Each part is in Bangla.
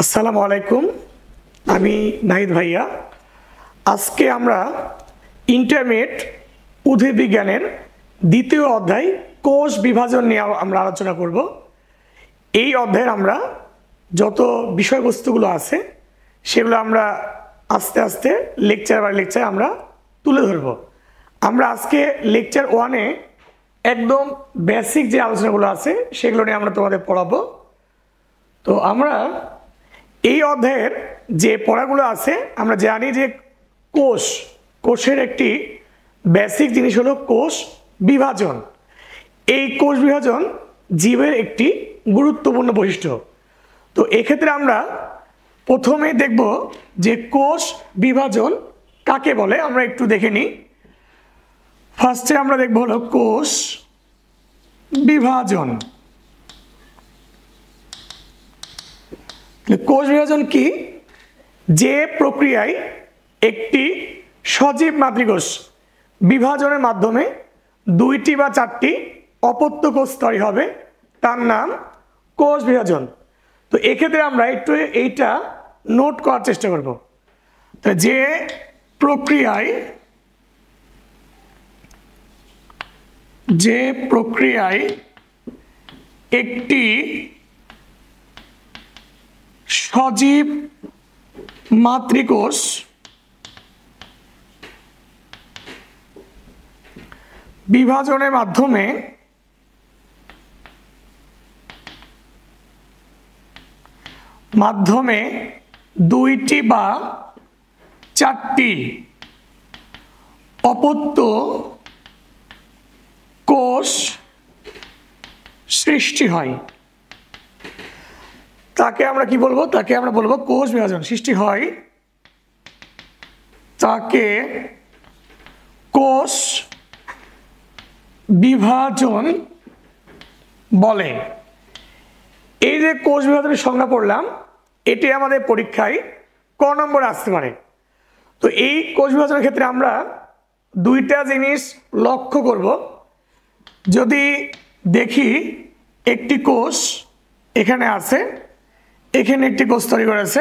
আসসালামু আলাইকুম। আমি নাহিদ ভাইয়া। আজকে আমরা ইন্টারমিডিয়েট উদ্ভিদ বিজ্ঞানের দ্বিতীয় অধ্যায় কোষ বিভাজন নিয়ে আমরা আলোচনা করব। এই অধ্যায়ের আমরা যত বিষয়বস্তুগুলো আছে সেগুলো আমরা আস্তে আস্তে লেকচার বাই লেকচার আমরা তুলে ধরব। আমরা আজকে লেকচার 1-এ একদম বেসিক যে আলোচনাগুলো আছে সেগুলো নিয়ে আমরা তোমাদের পড়াবো। তো আমরা এই অধ্যায়ের যে পড়াগুলো আছে আমরা জানি যে কোষের একটি বেসিক জিনিস হলো কোষ বিভাজন। এই কোষ বিভাজন জীবের একটি গুরুত্বপূর্ণ বৈশিষ্ট্য। তো এক্ষেত্রে আমরা প্রথমে দেখব যে কোষ বিভাজন কাকে বলে। আমরা একটু দেখে নিই। ফার্স্টে আমরা দেখব হলো কোষ বিভাজন। কোষ বিভাজন কি? যে প্রক্রিয়ায় একটি সজীব মাতৃকোষ বিভাজনের মাধ্যমে 2টি বা 4টি অপত্য কোষ তৈরি হবে তার নাম কোষ বিভাজন। তো এক্ষেত্রে আমরা একটু এইটা নোট করার চেষ্টা করব। তো যে প্রক্রিয়ায় একটি সজীব মাতৃকোষ বিভাজনের মাধ্যমে 2টি বা 4টি অপত্য কোষ সৃষ্টি হয় তাকে আমরা কি বলবো? তাকে আমরা বলবো কোষ বিভাজন। সৃষ্টি হয় তাকে কোষ বিভাজন বলে। এই যে কোষ বিভাজনের সংজ্ঞা পড়লাম, এটি আমাদের পরীক্ষায় ক নম্বরে আসতে পারে। তো এই কোষ বিভাজনের ক্ষেত্রে আমরা 2টা জিনিস লক্ষ্য করব। যদি দেখি একটি কোষ এখানে আছে, এখানে একটি কোষ তৈরি করেছে,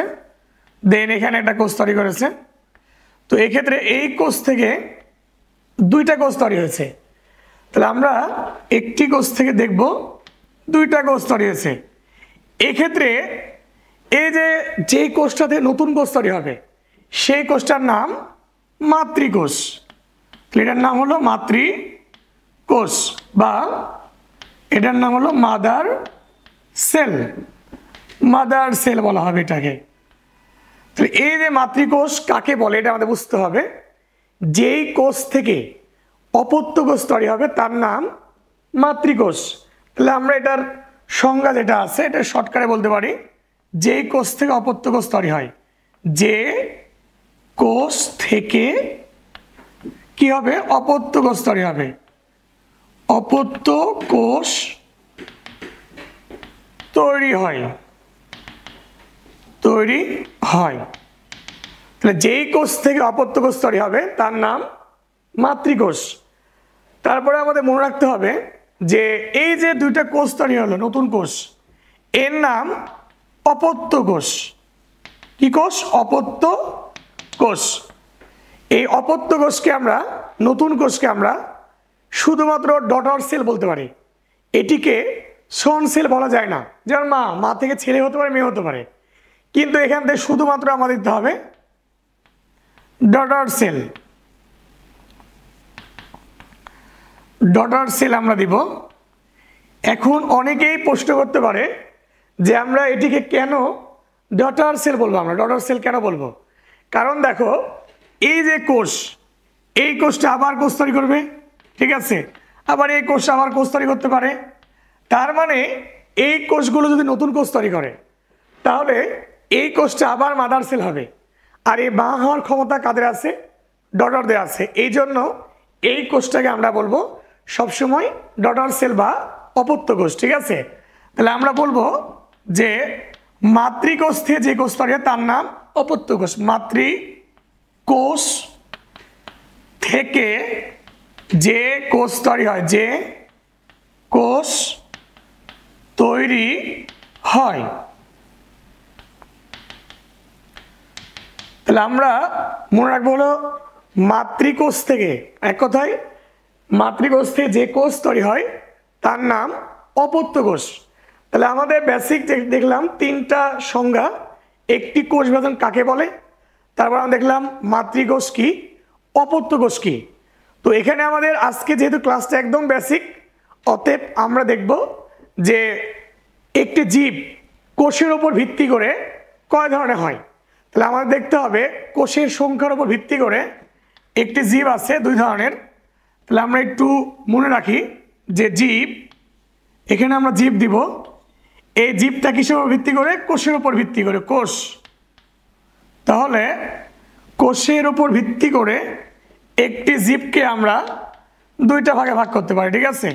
দেন এখানে একটা কোষ তৈরি করেছে। তো এক্ষেত্রে এই কোষ থেকে 2টা কোষ তৈরি হয়েছে। তাহলে আমরা একটি কোষ থেকে দেখব 2টা কোষ তৈরি হয়েছে। এক্ষেত্রে এই যে কোষটাতে নতুন কোষ তৈরি হবে সেই কোষটার নাম মাতৃকোষ। এটার নাম হলো মাতৃকোষ বা এটার নাম হলো মাদার সেল বলা হবে এটাকে। তো এই যে মাতৃকোষ কাকে বলে এটা আমাদের বুঝতে হবে। যেই কোষ থেকে অপত্য কোষ তৈরি হবে তার নাম মাতৃকোষ। তাহলে আমরা এটার সংজ্ঞা যেটা আছে এটা শর্টকাটে বলতে পারি, যেই কোষ থেকে অপত্য কোষ তৈরি হয়, যে কোষ থেকে কি হবে? অপত্য কোষ তৈরি হবে। অপত্য কোষ তৈরি হয়। তাহলে যেই কোষ থেকে অপত্য কোষ তৈরি হবে তার নাম মাতৃকোষ। তারপরে আমাদের মনে রাখতে হবে যে এই যে 2টা কোষ তৈরি হলো নতুন কোষ, এর নাম অপত্য কোষ। কি কোষ? অপত্য কোষ। এই অপত্য কোষকে আমরা, নতুন কোষকে আমরা শুধুমাত্র ডটার সেল বলতে পারি। এটিকে সন সেল বলা যায় না। যেমন মা থেকে ছেলে হতে পারে, মেয়ে হতে পারে, কিন্তু এখান থেকে শুধুমাত্র আমাদের দিতে হবে ডটার সেল আমরা দিব। এখন অনেকেই প্রশ্ন করতে পারে যে আমরা এটিকে কেন ডটার সেল বলবো? আমরা ডটার সেল কেন বলবো? কারণ দেখো, এই যে কোষ, এই কোষটা আবার কোষ তৈরি করবে, ঠিক আছে? আবার এই কোষটা আবার কোষ তৈরি করতে পারে। তার মানে এই কোষগুলো যদি নতুন কোষ তৈরি করে তাহলে এই কোষটা আবার মাদার সেল হবে। আর এই মা হওয়ার ক্ষমতা কাদের আছে? ডটারদের আছে। এই জন্য এই কোষটাকে আমরা বলবো সবসময় ডটার সেল বা অপত্য কোষ, ঠিক আছে? তাহলে আমরা বলবো যে মাতৃকোষ থেকে যে কোষ তৈরি হয় তার নাম অপত্য কোষ। মাতৃকোষ থেকে যে কোষ তৈরি হয়, যে কোষ তৈরি হয় তাহলে আমরা মনে রাখবো হলো মাতৃকোষ থেকে, এক কথায় মাতৃকোষ থেকে যে কোষ তৈরি হয় তার নাম অপত্য কোষ। তাহলে আমাদের বেসিক দেখলাম তিনটা সংজ্ঞা, একটি কোষ বিভাজন কাকে বলে, তারপর আমরা দেখলাম মাতৃকোষ কি, অপত্য কোষ কি। তো এখানে আমাদের আজকে যেহেতু ক্লাসটা একদম বেসিক, অতএব আমরা দেখব যে একটি জীব কোষের উপর ভিত্তি করে কয় ধরনের হয়। তাহলে আমাদের দেখতে হবে কোষের সংখ্যার উপর ভিত্তি করে একটি জীব আছে দুই ধরনের। তাহলে আমরা একটু মনে রাখি যে জীব, এখানে আমরা জীব দিব, এই জীবটা কিসের উপর ভিত্তি করে, কোষের উপর ভিত্তি করে, কোষ। তাহলে কোষের উপর ভিত্তি করে একটি জীবকে আমরা দুইটা ভাগে ভাগ করতে পারি, ঠিক আছে।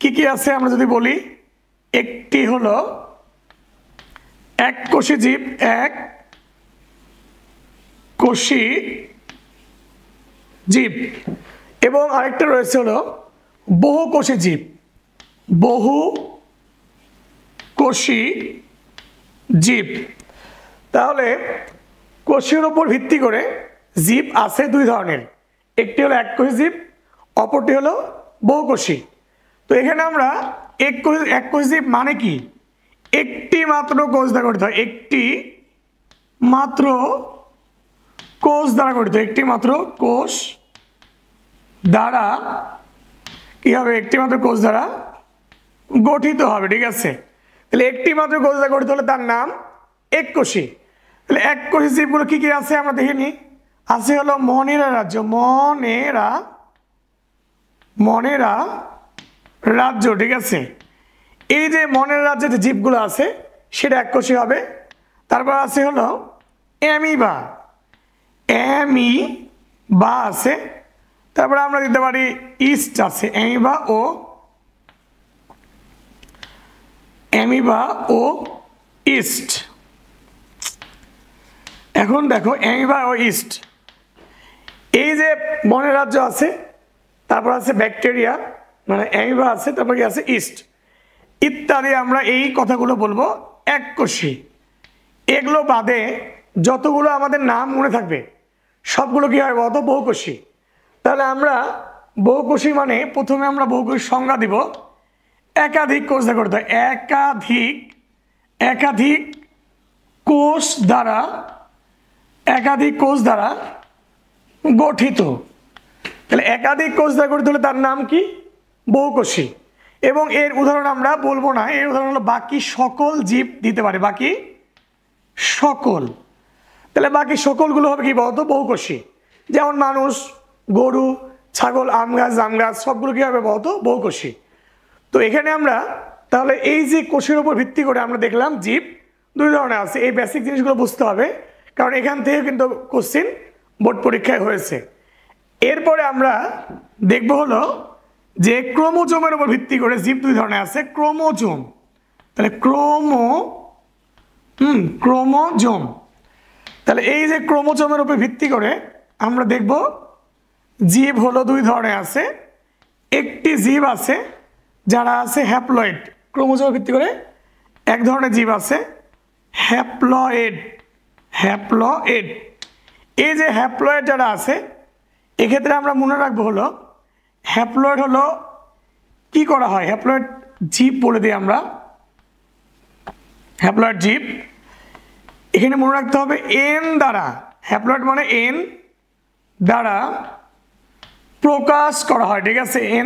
কি কি আছে আমরা যদি বলি, একটি হলো এক কোষী জীব, এক কোষী জীব, এবং আরেকটা রয়েছে হলো বহু কোষী জীব, বহু কোষী জীব। তাহলে কোষের উপর ভিত্তি করে জীব আছে দুই ধরনের, একটি হলো এককোষী জীব, অপরটি হলো বহুকোষী। তো এখানে আমরা এককোষী জীব মানে কি, একটি মাত্র কোষ দ্বারা গঠিত হয়, একটি মাত্র কোষ দ্বারা গঠিত, একটি মাত্র কোষ দ্বারা কি হবে, একটি মাত্র কোষ দ্বারা গঠিত হবে, ঠিক আছে। তাহলে একটি মাত্র কোষ দ্বারা গঠিত হলে তার নাম এককোষী। তাহলে এককোষী জীবগুলো কি কি আছে আমরা দেখে নিই। আছে হলো মনেরা রাজ্য, মনেরা রাজ্য, ঠিক আছে। এই যে মনের রাজ্যে যে জীবগুলো আছে সেটা এককোষী হবে। তারপর আছে হলো অ্যামিবা আছে। তারপরে আমরা দিতে পারি ইস্ট আছে, অ্যামিবা ও ইস্ট। এখন দেখো অ্যামিবা ও ইস্ট, এই যে মনের রাজ্য আছে, তারপর আছে ব্যাকটেরিয়া মানে অ্যামিবা আছে, তারপর কি আছে ইস্ট ইত্যাদি, আমরা এই কথাগুলো বলবো এককোষী। এগুলো বাদে যতগুলো আমাদের নাম মনে থাকবে সবগুলো কি হয় বলতো, বহুকোষী। তাহলে আমরা বহুকোষী মানে প্রথমে আমরা বহুকোষী সংজ্ঞা দিব, একাধিক কোষ দ্বারা গঠিত, একাধিক কোষ দ্বারা গঠিত। তাহলে একাধিক কোষ দ্বারা গঠিত হলে তার নাম কি, বহুকোষী। এবং এর উদাহরণ আমরা বলবো না, এর উদাহরণ হলো বাকি সকল জীব দিতে পারে, বাকি সকল। তাহলে বাকি সকলগুলো হবে কি বলতো, বহুকোষী। যেমন মানুষ, গরু, ছাগল, আম গাছ, জাম গাছ, সবগুলো কি হবে বলতো, বহুকোষী। তো এখানে আমরা তাহলে এই যে কোষের উপর ভিত্তি করে আমরা দেখলাম জীব দুই ধরনের আছে, এই বেসিক জিনিসগুলো বুঝতে হবে, কারণ এখান থেকে কিন্তু কোশ্চিন বোর্ড পরীক্ষায় হয়েছে। এরপরে আমরা দেখব হলো যে ক্রোমোজোমের উপর ভিত্তি করে জীব দুই ধরনের আছে, ক্রোমোজোম। তাহলে ক্রোমোজোম। তাহলে এই যে ক্রোমোজোমের উপর ভিত্তি করে আমরা দেখব জীব হলো দুই ধরনের আছে। একটি জীব আছে যারা আছে হ্যাপ্লয়েড, ক্রোমোজোমের ভিত্তি করে এক ধরনের জীব আছে হ্যাপ্লয়েড। এই যে হ্যাপ্লয়েড যারা আছে, এক্ষেত্রে আমরা মনে রাখবো হলো হ্যাপ্লয়েড হলো কি করা হয়, হ্যাপ্লয়েড জীব বলে দিই আমরা, হ্যাপ্লয়েড জীব। এখানে মনে রাখতে হবে এন দ্বারা, হ্যাপ্লয়েড মানে এন দ্বারা প্রকাশ করা হয়, ঠিক আছে। এন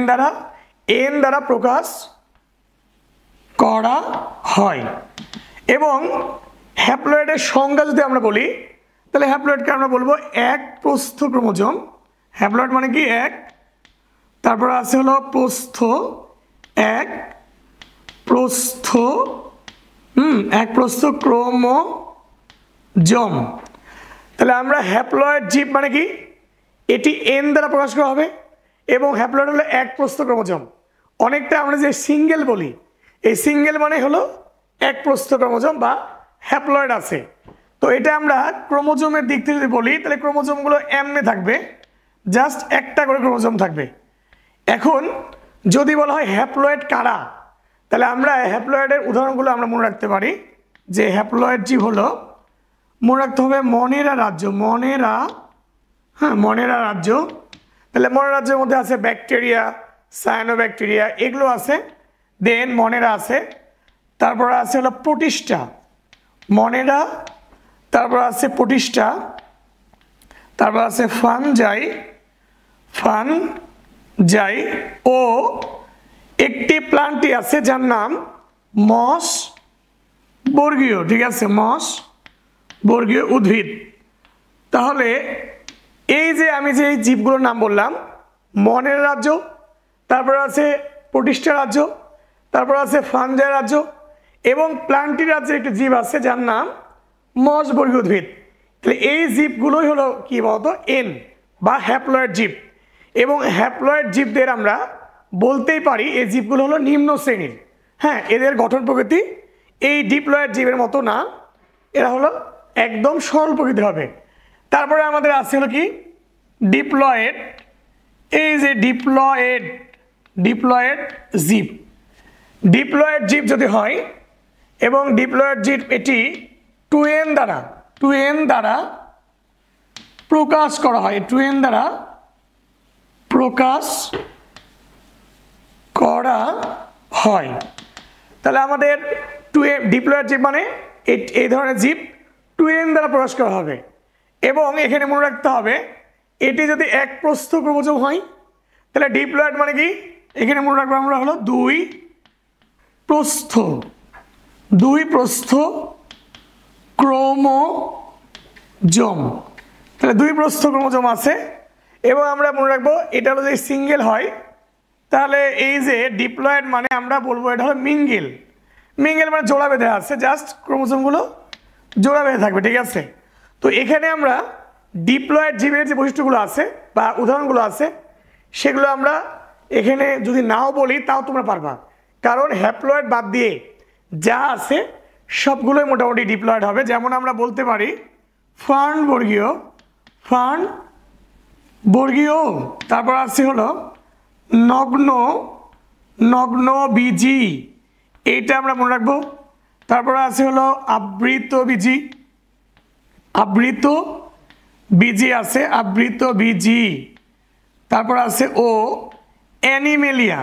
দ্বারা প্রকাশ করা হয়। এবং হ্যাপ্লয়েডের সংজ্ঞা যদি আমরা বলি, তাহলে হ্যাপ্লয়েডকে আমরা বলবো এক প্রস্থ ক্রোমোজোম। হ্যাপ্লয়েড মানে কি এক, তারপর আছে হলো প্রস্থ, এক প্রস্থ ক্রোমোজোম। তাহলে আমরা হ্যাপ্লয়েড জীব মানে কি, এটি এন দ্বারা প্রকাশ করা হবে, এবং হ্যাপ্লয়েড হলো এক প্রস্থ ক্রোমোজোম। অনেকটা আমরা যে সিঙ্গেল বলি, এই সিঙ্গেল মানে হলো এক প্রস্থ ক্রোমোজোম বা হ্যাপ্লয়েড আছে। তো এটা আমরা ক্রোমোজোমের দিক থেকে যদি বলি, তাহলে ক্রোমোজোমগুলো এমনে থাকবে, জাস্ট একটা করে ক্রোমোজোম থাকবে। এখন যদি বলা হয় হ্যাপ্লয়েড কারা, তাহলে আমরা হ্যাপ্লয়েডের উদাহরণগুলো আমরা মনে রাখতে পারি যে হ্যাপ্লয়েড জীব হলো মনে রাখতে হবে মনেরা রাজ্য, মনেরা, হ্যাঁ মনেরা রাজ্য। তাহলে মনেরা রাজ্যের মধ্যে আছে ব্যাকটেরিয়া, সায়ানোব্যাকটেরিয়া, এগুলো আছে। দেন মনেরা আছে, তারপর আছে হলো প্রোটিস্টা, মনেরা, তারপর আছে প্রোটিস্টা, তারপর আছে ফানজাই, ফানজাই ও একটি প্লান্টই আছে যার নাম মস বর্গীয়, ঠিক আছে, মস বর্গীয় উদ্ভিদ। তাহলে এই যে আমি যে এই জীবগুলোর নাম বললাম, মনের রাজ্য, তারপর আছে প্রোটিস্টা রাজ্য, তারপর আছে ফানজাই রাজ্য এবং প্লান্টি রাজ্যের একটি জীব আছে যার নাম মস বর্গীয় উদ্ভিদ। তাহলে এই জীবগুলোই হলো কি বলতো এন বা হ্যাপ্লয়েড জীব। এবং হ্যাপ্লয়েড জীবদের আমরা বলতেই পারি এই জীবগুলো হলো নিম্ন শ্রেণীর। হ্যাঁ, এদের গঠন প্রকৃতি এই ডিপ্লয়েড জীবের মতো না, এরা হলো একদম সরল প্রকৃতির হবে। তারপরে আমাদের আছে হলো কি ডিপ্লয়েড, এই যে ডিপ্লয়েড জীব। ডিপ্লয়েড জীব যদি হয় এবং ডিপ্লয়েড জীব এটি টুয়েন দ্বারা প্রকাশ করা হয়, টুয়েন দ্বারা প্রকাশ করা হয়। তাহলে আমাদের ডিপ্লয়েড জীব মানে এই ধরনের জীব টুয়েন দ্বারা প্রকাশ করা হবে। এবং এখানে মনে রাখতে হবে এটি যদি এক প্রস্থ ক্রোমোজোম হয় তাহলে ডিপ্লয়েড মানে কি, এখানে মনে রাখবো আমরা হলো দুই প্রস্থ ক্রোমোজোম। তাহলে দুই প্রস্থ ক্রোমোজোম আছে। এবং আমরা মনে রাখবো এটা হলো যদি সিঙ্গেল হয় তাহলে এই যে ডিপ্লয়েড মানে আমরা বলবো এটা হলো মিঙ্গেল মানে জোড়া বেঁধে আছে, জাস্ট ক্রোমোজোমগুলো জোড়া বেঁধে থাকবে, ঠিক আছে। তো এখানে আমরা ডিপ্লয়েড জীবের যে বৈশিষ্ট্যগুলো আছে বা উদাহরণগুলো আছে সেগুলো আমরা এখানে যদি নাও বলি তাও তোমরা পারবা, কারণ হ্যাপ্লয়েড বাদ দিয়ে যা আছে সবগুলোই মোটামুটি ডিপ্লয়েড হবে। যেমন আমরা বলতে পারি ফার্ন বর্গীয়, তারপর আছে হলো নগ্ন বীজি, এইটা আমরা মনে রাখবো। তারপর আছে হলো আবৃত বীজি আছে, আবৃত বীজি। তারপর আছে ও অ্যানিমেলিয়া,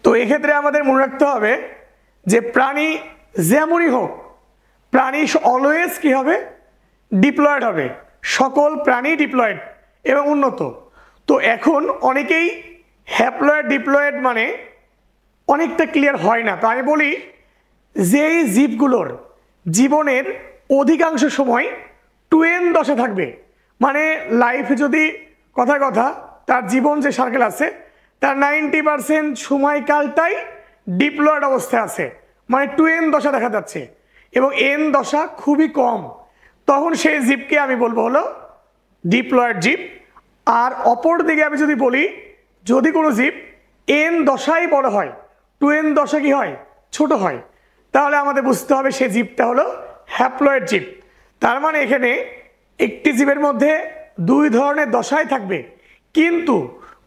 তো এক্ষেত্রে আমাদের মনে রাখতে হবে যে প্রাণী যেমনই হোক, প্রাণী অলওয়েজ কি হবে, ডিপ্লয়েড হবে। সকল প্রাণী ডিপ্লয়েড এবং উন্নত। তো এখন অনেকেই হ্যাপ্লয়েড ডিপ্লয়েড মানে অনেকটা ক্লিয়ার হয় না। তো আমি বলি যেই জীবগুলোর জীবনের অধিকাংশ সময় টুয়েন দশা থাকবে, মানে লাইফে যদি কথা তার জীবন যে সার্কেল আছে তার 90% সময়কালটাই ডিপ্লয়েড অবস্থায় আছে, মানে টুয়েন দশা দেখা যাচ্ছে এবং এন দশা খুবই কম, তখন সেই জীবকে আমি বলবো হলো ডিপ্লয়েড জীব। আর অপর দিকে আমি যদি বলি যদি কোনো জীব এন দশাই বড় হয়, টুয়েন দশা কি হয়, ছোট হয়, তাহলে আমাদের বুঝতে হবে সেই জীবটা হলো হ্যাপ্লয়েড জীব। তার মানে এখানে একটি জীবের মধ্যে দুই ধরনের দশাই থাকবে, কিন্তু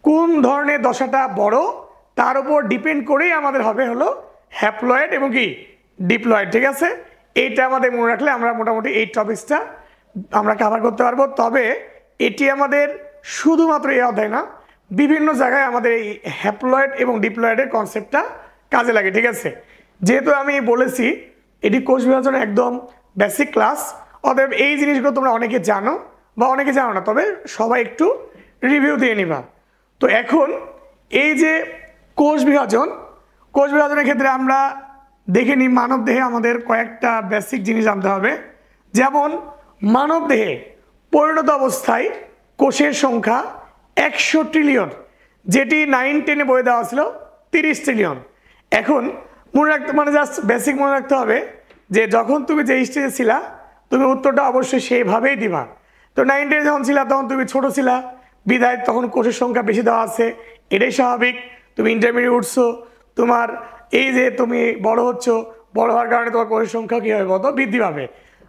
কোন ধরনের দশাটা বড় তার উপর ডিপেন্ড করেই আমাদের হবে হলো হ্যাপ্লয়েড এবং কি ডিপ্লয়েড, ঠিক আছে। এইটা আমাদের মনে রাখলে আমরা মোটামুটি এই টপিকসটা আমরা কভার করতে পারবো। তবে এটি আমাদের শুধুমাত্র এই অধ্যায় না, বিভিন্ন জায়গায় আমাদের এই হ্যাপ্লয়েড এবং ডিপ্লয়েডের কনসেপ্টটা কাজে লাগে, ঠিক আছে। যেহেতু আমি বলেছি এটি কোষ বিভাজনের একদম বেসিক ক্লাস, অতএব এই জিনিসগুলো তোমরা অনেকে জানো বা অনেকে জানো না, তবে সবাই একটু রিভিউ দিয়ে নিবা। তো এখন এই যে কোষ বিভাজনের ক্ষেত্রে আমরা দেখে নিই মানব দেহে আমাদের কয়েকটা বেসিক জিনিস জানতে হবে। যেমন মানব দেহে পরিণত অবস্থায় কোষের সংখ্যা 100 ট্রিলিয়ন, যেটি 9-10-এ বলে দেওয়া ছিল 30 ট্রিলিয়ন। এখন মনে রাখতে মানে জাস্ট বেসিক মনে রাখতে হবে যে যখন তুমি যে স্টেজে ছিলা তুমি উত্তরটা অবশ্যই সেইভাবেই দিবা। তো 9-10 যখন ছিলা তখন তুমি ছোট ছিলা, বিধায় তখন কোষের সংখ্যা বেশি দেওয়া আছে, এটাই স্বাভাবিক। তুমি ইন্টারমিডিয়েট উঠছো, তোমার এই যে তুমি বড় হচ্ছ, বড় হওয়ার কারণে তোমার কোষের সংখ্যা কী হবে বলতো, বৃদ্ধি পাবে।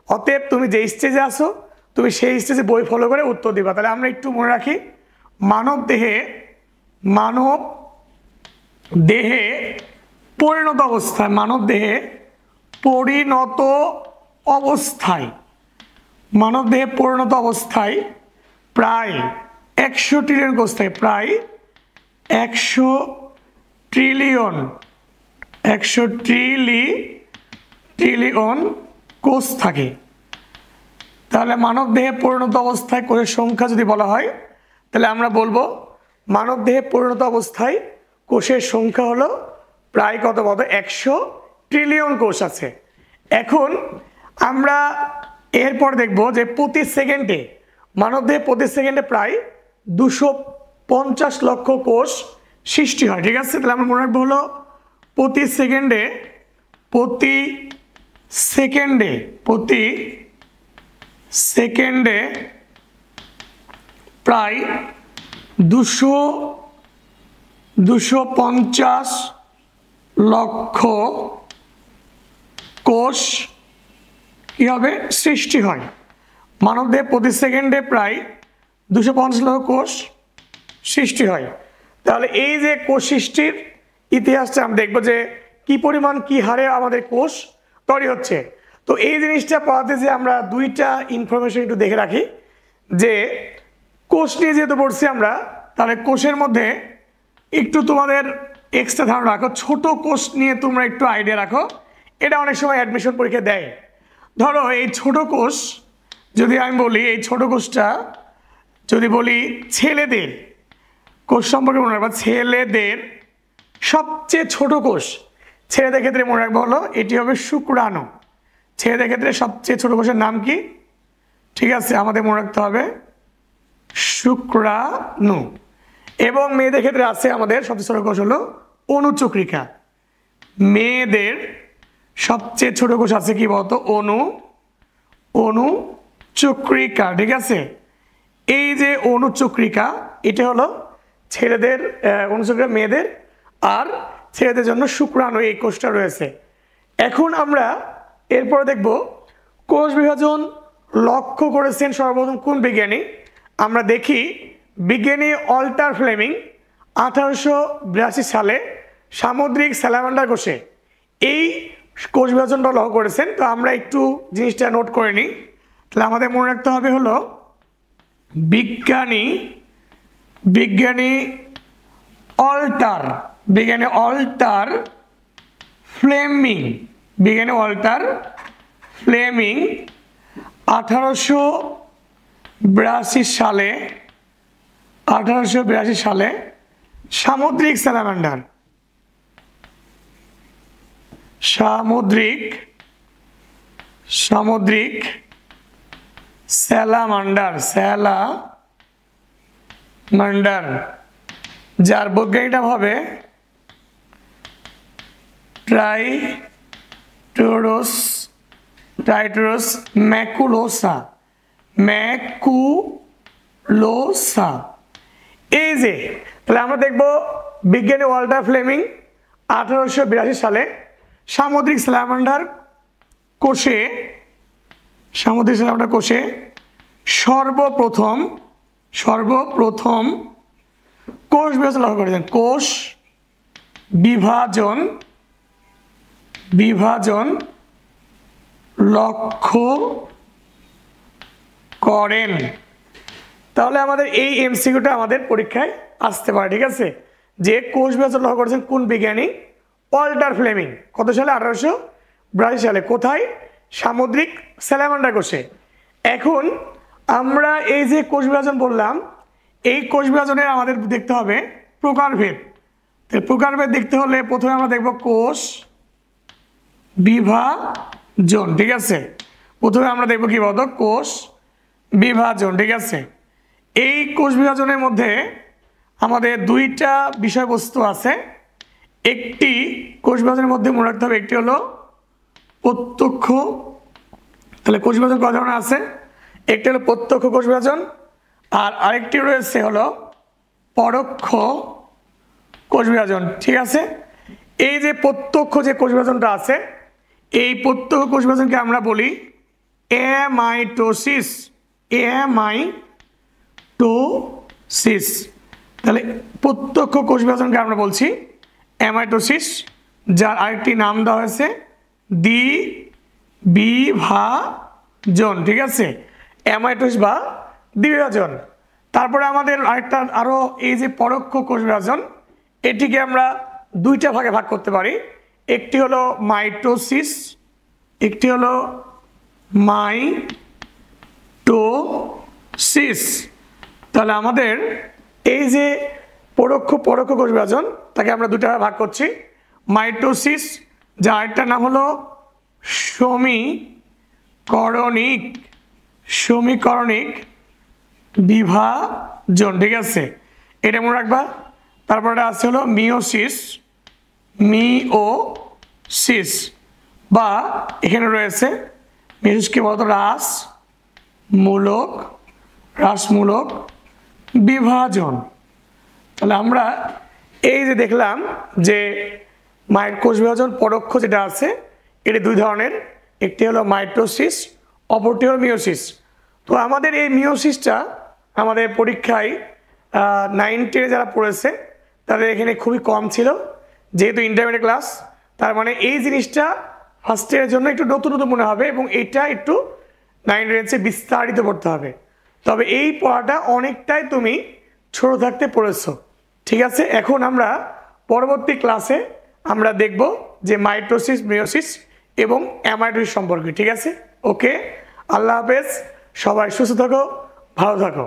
অতএব তুমি যে স্টেজে আসো তুমি সেই স্টেজে বই ফলো করে উত্তর দিবা। তাহলে আমরা একটু মনে রাখি মানব দেহে পরিণত অবস্থায়, মানবদেহে পরিণত অবস্থায়, মানবদেহে পরিণত অবস্থায় প্রায় 100 ট্রিলিয়ন কোষ থাকে, প্রায় 100 ট্রিলিয়ন, 100 ট্রিলিয়ন কোষ থাকে। তাহলে মানবদেহে পরিণত অবস্থায় কোষের সংখ্যা যদি বলা হয়, তাহলে আমরা বলবো মানবদেহে পরিণত অবস্থায় কোষের সংখ্যা হলো প্রায় কত বলতো 100 ট্রিলিয়ন কোষ আছে। এখন আমরা এরপর দেখব যে প্রতি সেকেন্ডে, মানবদেহে প্রতি সেকেন্ডে প্রায় 250 লক্ষ কোষ সৃষ্টি হয়। ঠিক আছে, তাহলে আমরা মনে রাখবো হলো প্রতি সেকেন্ডে, প্রতি সেকেন্ডে, প্রতি সেকেন্ডে প্রায় 250 লক্ষ কোষ কি হবে সৃষ্টি হয়। মানবদেহে প্রতি সেকেন্ডে প্রায় 250 লক্ষ কোষ সৃষ্টি হয়। তাহলে এই যে কোষ সৃষ্টির ইতিহাসটা আমরা দেখবো যে কি পরিমাণ কি হারে আমাদের কোষ তৈরি হচ্ছে। তো এই জিনিসটা পড়াতে যে আমরা দুইটা ইনফরমেশন একটু দেখে রাখি, যে কোষ নিয়ে যেহেতু পড়ছি আমরা, তাহলে কোষের মধ্যে একটু তোমাদের এক্সট্রা ধারণা রাখো, ছোট কোষ নিয়ে তোমরা একটু আইডিয়া রাখো, এটা অনেক সময় অ্যাডমিশন পরীক্ষা দেয়। ধরো এই ছোট কোষ যদি আমি বলি, এই ছোট কোষটা যদি বলি ছেলেদের কোষ সম্পর্কে মনে রাখবা, ছেলেদের সবচেয়ে ছোট কোষ, ছেলেদের ক্ষেত্রে মনে রাখবো হলো এটি হবে শুক্রাণু। ছেলেদের ক্ষেত্রে সবচেয়ে ছোট কোষের নাম কি? ঠিক আছে, আমাদের মনে রাখতে হবে শুক্রাণু। এবং মেয়েদের ক্ষেত্রে আছে আমাদের সবচেয়ে ছোট কোষ হলো অনুচক্রিকা। মেয়েদের সবচেয়ে ছোট কোষ আছে কি বলতো? অনুচক্রিকা। ঠিক আছে, এই যে অনুচক্রিকা, এটা হলো ছেলেদের অনুচক্রিকা মেয়েদের, আর ছেলেদের জন্য শুক্রাণু এই কোষটা রয়েছে। এখন আমরা এরপরে দেখব কোষ বিভাজন লক্ষ্য করেছেন সর্বপ্রথম কোন বিজ্ঞানী? আমরা দেখি বিজ্ঞানী অল্টার ফ্লেমিং 1882 সালে সামুদ্রিক স্যালামান্ডার কোষে এই কোষ বিভাজনটা লক্ষ্য করেছেন। তো আমরা একটু জিনিসটা নোট করে নিই। তাহলে আমাদের মনে রাখতে হবে হলো বিজ্ঞানী অল্টার ফ্লেমিং, বিজ্ঞানী অল্টার ফ্লেমিং 1882 সালে সামুদ্রিক স্যালামান্ডার যার বৈজ্ঞানিক নাম হবে ট্রাইটোরস ম্যাকুলোসা। এই যে তাহলে আমরা দেখব বিজ্ঞানী ওয়াল্টার ফ্লেমিং 1882 সালে সামুদ্রিক স্যালামান্ডার কোষে সর্বপ্রথম কোষ বিভাজন লক্ষ্য করেছেন। কোষ বিভাজন লক্ষ্য করেন। তাহলে আমাদের এই এমসিকিউটা আমাদের পরীক্ষায় আসতে পারে। ঠিক আছে, যে কোষ বিভাজন লক্ষ্য করেছেন কোন বিজ্ঞানী? Walter Fleming. কত সালে? 1882 সালে। কোথায়? সামুদ্রিক স্যালামান্ডার কোষে। এখন আমরা এই যে কোষ বিভাজন বললাম, এই কোষ বিভাজনের আমাদের দেখতে হবে প্রকারভেদ। প্রকারভেদ দেখতে হলে প্রথমে আমরা দেখব কোষ বিভাজন। ঠিক আছে, প্রথমে আমরা দেখব কি বলতো? কোষ বিভাজন। ঠিক আছে, এই কোষ বিভাজনের মধ্যে আমাদের দুইটা বিষয়বস্তু আছে। একটি কোষ বিভাজনের মধ্যে মনে রাখতে হবে, একটি হলো প্রত্যক্ষ। তাহলে কোষ বিভাজন কয় ধরনের আছে? একটি হলো প্রত্যক্ষ কোষ বিভাজন, আর আরেকটি রয়েছে হলো পরোক্ষ কোষ বিভাজন। ঠিক আছে, এই যে প্রত্যক্ষ যে কোষ বিভাজনটা আছে, এই প্রত্যক্ষ কোষ বিভাজনকে আমরা বলি অ্যামাইটোসিস। তাহলে প্রত্যক্ষ কোষ বিভাজনকে আমরা বলছি অ্যামাইটোসিস যার আরেকটি নাম দেওয়া হয়েছে দ্বিবিভাজন, ঠিক আছে, অ্যামাইটোসিস বা দ্বিবিভাজন। তারপরে আমাদের আরেকটা আরও এই যে পরোক্ষ কোষ বিভাজন, এটিকে আমরা দুইটা ভাগে ভাগ করতে পারি। একটি হলো মাইটোসিস, একটি হলো মাইটোসিস। তাহলে আমাদের এই যে পরোক্ষ কোষ বিভাজন তাকে আমরা দুটা ভাগ করছি। মাইটোসিস, যার আরেকটা নাম হলো সমীকরণিক বিভাজন, ঠিক আছে, এটা মনে রাখবা। তারপরে আছে হলো মিওসিস বা এখানে রয়েছে মিওসিসকে বলতো হ্রাসমূলক বিভাজন। তাহলে আমরা এই যে দেখলাম যে কোষ বিভাজন পরোক্ষ যেটা আছে এটি দুই ধরনের, একটি হলো মাইটোসিস, অপরটি হলো মিওসিস। তো আমাদের এই মিওসিসটা আমাদের পরীক্ষায় 9-10 যারা পড়েছে তাদের এখানে খুবই কম ছিল, যেহেতু ইন্টারমিডিয়েট ক্লাস, তার মানে এই জিনিসটা ফার্স্ট ইয়ারের জন্য একটু নতুন মনে হবে এবং এটা একটু 9-10 বিস্তারিত পড়তে হবে। তবে এই পড়াটা অনেকটাই তুমি ছোট থাকতে পড়েছো, ঠিক আছে। এখন আমরা পরবর্তী ক্লাসে আমরা দেখব যে মাইটোসিস, মিওসিস এবং অ্যামাইটোসিস সম্পর্কে, ঠিক আছে। ওকে, আল্লাহ হাফেজ, সবাই সুস্থ থাকো, ভালো থাকো।